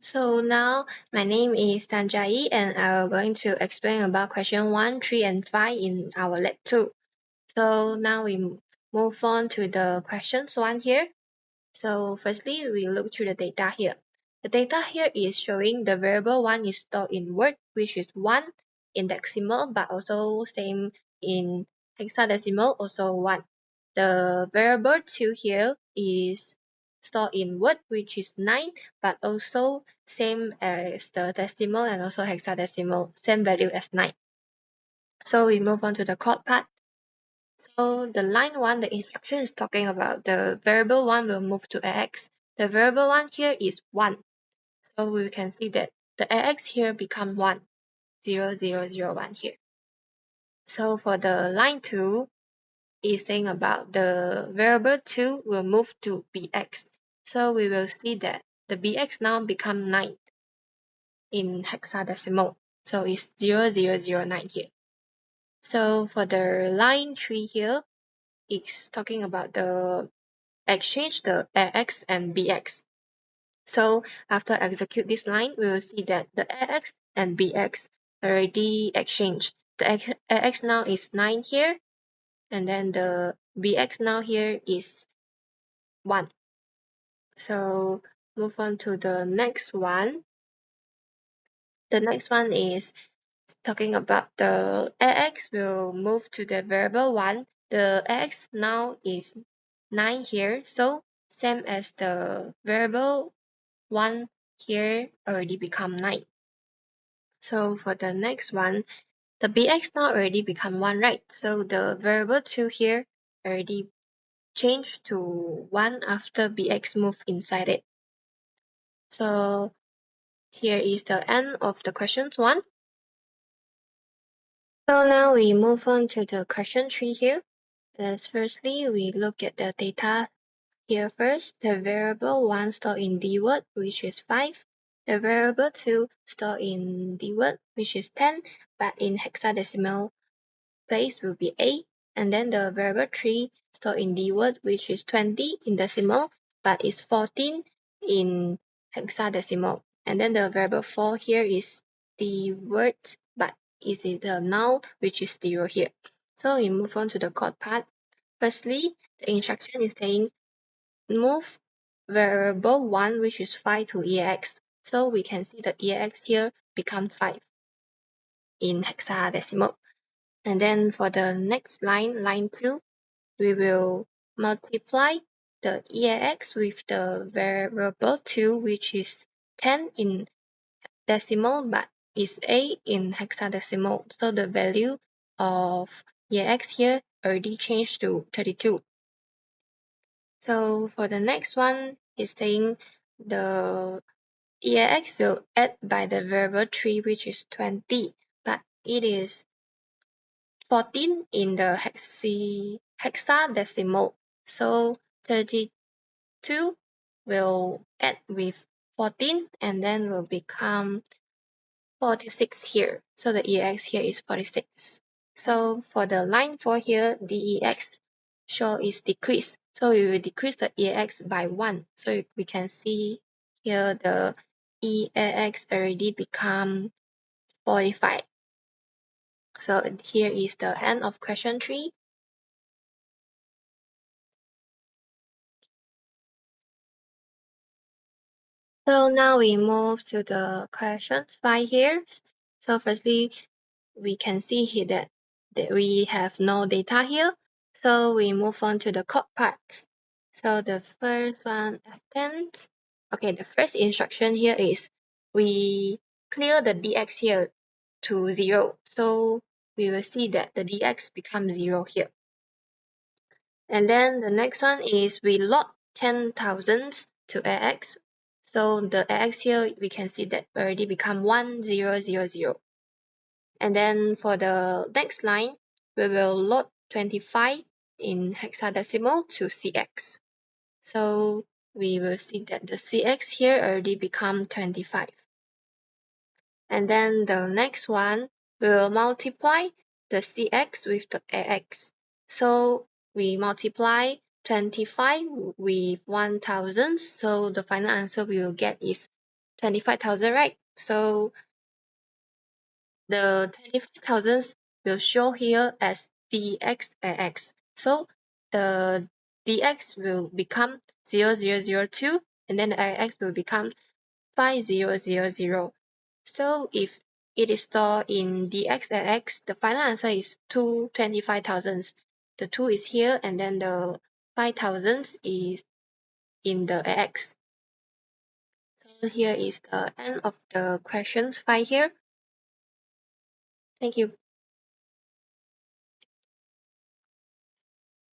So now my name is Sanjai and I'm going to explain about question 1, 3 and 5 in our lab 2. So now we move on to the questions 1 here. So firstly, we look through the data here. The data here is showing the variable 1 is stored in word, which is 1 in decimal, but also same in hexadecimal, also 1. The variable 2 here is stored in word, which is 9, but also same as the decimal and also hexadecimal, same value as 9. So we move on to the code part. So the line 1, the instruction is talking about the variable 1 will move to AX. The variable 1 here is 1. So we can see that the AX here become 1, 0, 0, 0, 1 here. So for the line 2, is saying about the variable 2 will move to BX. So we will see that the BX now become 9 in hexadecimal. So it's 0009 here. So for the line 3 here, it's talking about the exchange the AX and BX. So after execute this line, we will see that the AX and BX already exchanged. The AX now is 9 here, and then the BX now here is 1. So move on to the next one. The next one is talking about the AX will move to the variable 1. The AX now is 9 here, so same as the variable 1 here already become 9. So for the next one, the BX now already become 1, right? So the variable 2 here already changed to 1 after BX move inside it. So here is the end of the questions 1. So now we move on to the question 3 here. As firstly, we look at the data here first. The variable 1 stored in D word, which is 5. The variable 2 stored in D word, which is 10, but in hexadecimal place will be 8. And then the variable 3 stored in D word, which is 20 in decimal, but is 14 in hexadecimal. And then the variable 4 here is the word, but is it a noun, which is 0 here. So we move on to the code part. Firstly, the instruction is saying move variable 1, which is 5 to EAX. So we can see the EAX here become 5 in hexadecimal. And then for the next line, line 2, we will multiply the EAX with the variable 2, which is 10 in decimal, but is 8 in hexadecimal. So the value of EAX here already changed to 32. So for the next one, it's saying the EAX will add by the variable 3, which is 20, but it is 14 in the hexadecimal. So 32 will add with 14 and then will become 46 here. So the EAX here is 46. So for the line 4 here, the EAX show is decreased. So we will decrease the EAX by 1. So we can see here the EAX already become 45. So here is the end of question 3. So now we move to the question 5 here. So firstly, we can see here that we have no data here. So we move on to the code part. So the first one, F10. Okay, the first instruction here is we clear the dx here to 0. So we will see that the dx becomes 0 here. And then the next one is we load 10,000 to AX. So the AX here, we can see that already become 1000. And then for the next line, we will load 25 in hexadecimal to CX. So we will see that the CX here already become 25. And then the next one, we will multiply the CX with the AX. So we multiply 25 with 1000. So the final answer we will get is 25,000, right? So the 25,000 will show here as dx ax. So the dx will become 0002, and then the ax will become 5000. So if it is stored in dx ax, the final answer is 225,000. The 2 is here, and then the 5,000 is in the ax. So here is the end of the questions 5 here. Thank you.